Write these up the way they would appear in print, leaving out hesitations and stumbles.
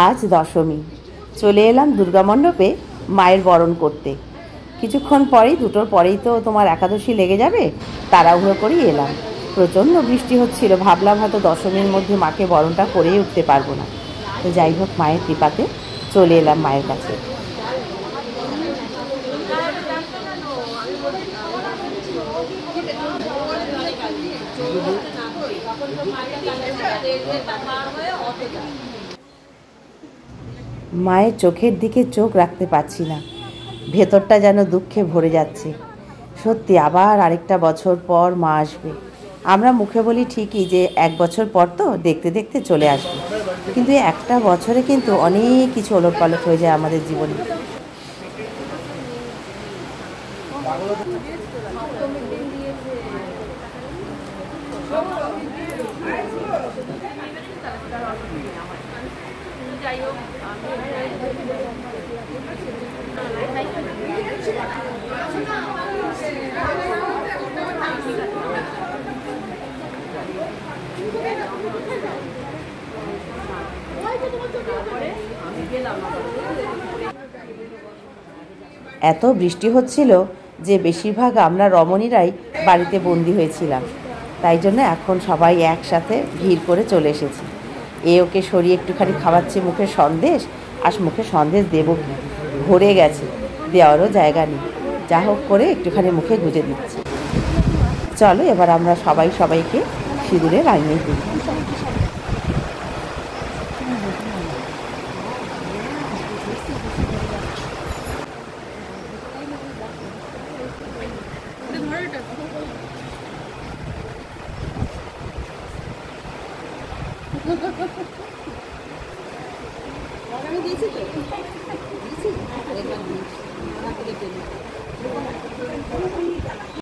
আজ দশমী, চলে এলাম দুর্গা মণ্ডপে মায়ের বরণ করতে। কিছুক্ষণ পরেই, দুটোর পরেই তো তোমার একাদশী লেগে যাবে, তাড়াহুড়ো করেই এলাম। প্রচণ্ড বৃষ্টি হচ্ছিল, ভাবলাম হয়তো দশমীর মধ্যে মাকে বরণটা করেই উঠতে পারবো না। তো যাই হোক, মায়ের কৃপাতে চলে এলাম মায়ের কাছে। মায়ের চোখের দিকে চোখ রাখতে পারছি না, ভেতরটা যেন দুঃখে ভরে যাচ্ছে। সত্যি আবার আরেকটা বছর পর মা আসবে। আমরা মুখে বলি ঠিকই যে 1 বছর পর তো দেখতে দেখতে চলে আসবে, কিন্তু একটা বছরে কিন্তু অনেক কিছু ওলটপালট হয়ে যায় আমাদের জীবনে। এত বৃষ্টি হচ্ছিল যে বেশিরভাগ আমরা রমণীরাই বাড়িতে বন্দি হয়েছিলাম। তাই জন্য এখন সবাই একসাথে ভিড় করে চলে এসেছি। ওকে সরিয়ে একটুখানি খাওয়াচ্ছি মুখে সন্দেশ, আর মুখে সন্দেশ দেবো কি, ভরে গেছে, দেওয়ারও জায়গা নেই। যা হোক করে একটুখানি মুখে গুজে দিচ্ছি। চলো এবার আমরা সবাই সবাইকে সিঁদুরে রাঙিয়ে দিই।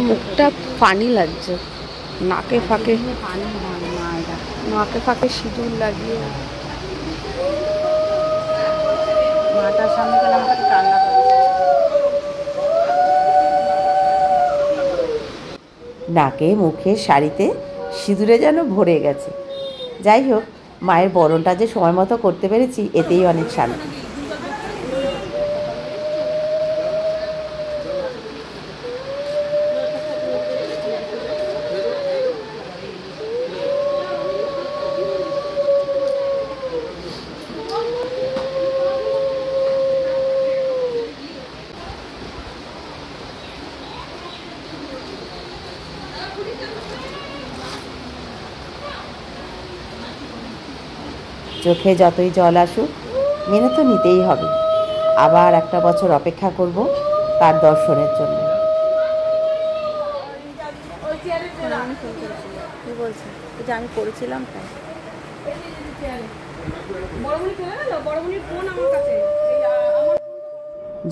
মুখটা পানি লাগছে, নাকে ফাঁকে সিঁদুর লাগিয়ে মাটার সামনে গেলে আমার কাছে কান্না করে। নাকে মুখে শাড়িতে সিঁদুরে যেন ভরে গেছে। যাই হোক, মায়ের বরণটা যে সময় মতো করতে পেরেছি, এতেই অনেক শান্তি। চোখে যতই জল আসুক, মেনে তো নিতেই হবে। আবার একটা বছর অপেক্ষা করব তার দর্শনের জন্য। আমি করেছিলাম তাই।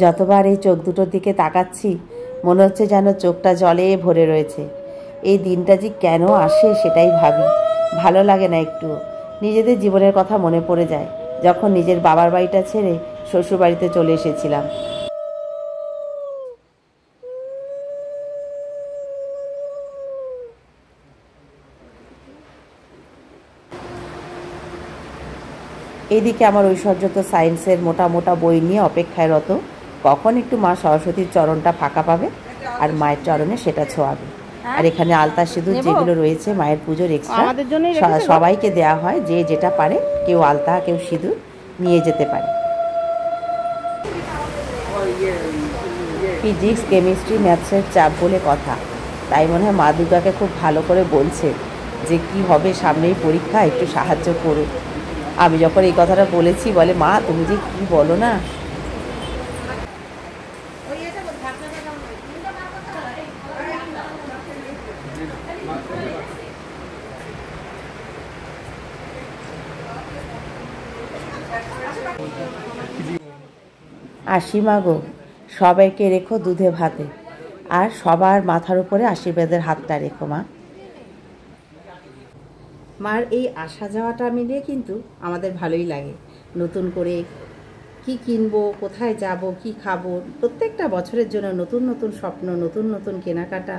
যতবার এই চোখ দুটোর দিকে তাকাচ্ছি, মনে হচ্ছে যেন চোখটা জলে ভরে রয়েছে। এই দিনটা যে কেন আসে সেটাই ভাবি, ভালো লাগে না একটু। নিজেদের জীবনের কথা মনে পড়ে যায়, যখন নিজের বাবার বাড়িটা ছেড়ে শ্বশুর বাড়িতে চলে এসেছিলাম। এইদিকে আমার ঐশ্বর্য তো সায়েন্সের মোটা মোটা বই নিয়ে অপেক্ষায় রত, কখন একটু মা সরস্বতীর চরণটা ফাঁকা পাবে আর মায়ের চরণে সেটা ছোঁয়াবে। আর এখানে আলতা সিঁদুর যেগুলো রয়েছে মায়ের পুজোর এক্সট্রা, সবাইকে দেয়া হয়, যে যেটা পারে। কেউ আলতা, কেউ সিঁদুর নিয়ে যেতে পারে। ফিজিক্স, কেমিস্ট্রি, ম্যাথসের চাপ বলে কথা, তাই মনে হয় মা দুর্গাকে খুব ভালো করে বলছে যে কি হবে সামনেই পরীক্ষা, একটু সাহায্য করো। আমি যখন এই কথাটা বলেছি, বলে মা তুমি যে কি বলো না। আসি মা গো, সবাইকে রেখো দুধে ভাতে, আর সবার মাথার উপরে আশীর্বাদের হাতটা রেখো মা। মার এই আসা যাওয়াটা মিলিয়ে কিন্তু আমাদের ভালোই লাগে। নতুন করে কি কিনবো, কোথায় যাব, কি খাবো, প্রত্যেকটা বছরের জন্য নতুন নতুন স্বপ্ন, নতুন নতুন কেনাকাটা,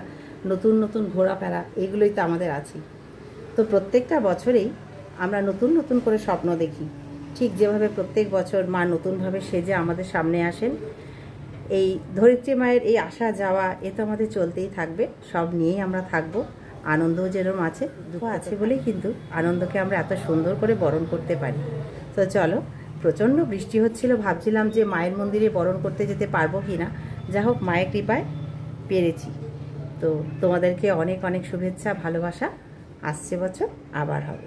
নতুন নতুন ঘোরাফেরা, এগুলোই তো আমাদের আছে। তো প্রত্যেকটা বছরেই আমরা নতুন নতুন করে স্বপ্ন দেখি ঠিক যেভাবে প্রত্যেক বছর মা নতুনভাবে সেজে আমাদের সামনে আসেন, এই ধরিত্রী মায়ের এই আসা যাওয়া এ তো আমাদের চলতেই থাকবে। সব নিয়েই আমরা থাকবো। আনন্দও যেরকম আছে, দুঃখ আছে বলেই কিন্তু আনন্দকে আমরা এত সুন্দর করে বরণ করতে পারি। তো চলো, প্রচণ্ড বৃষ্টি হচ্ছিল, ভাবছিলাম যে মায়ের মন্দিরে বরণ করতে যেতে পারবো কি না। যা হোক, মায়ের কৃপায় পেরেছি। তো তোমাদেরকে অনেক অনেক শুভেচ্ছা, ভালোবাসা। আসছে বছর আবার হবে।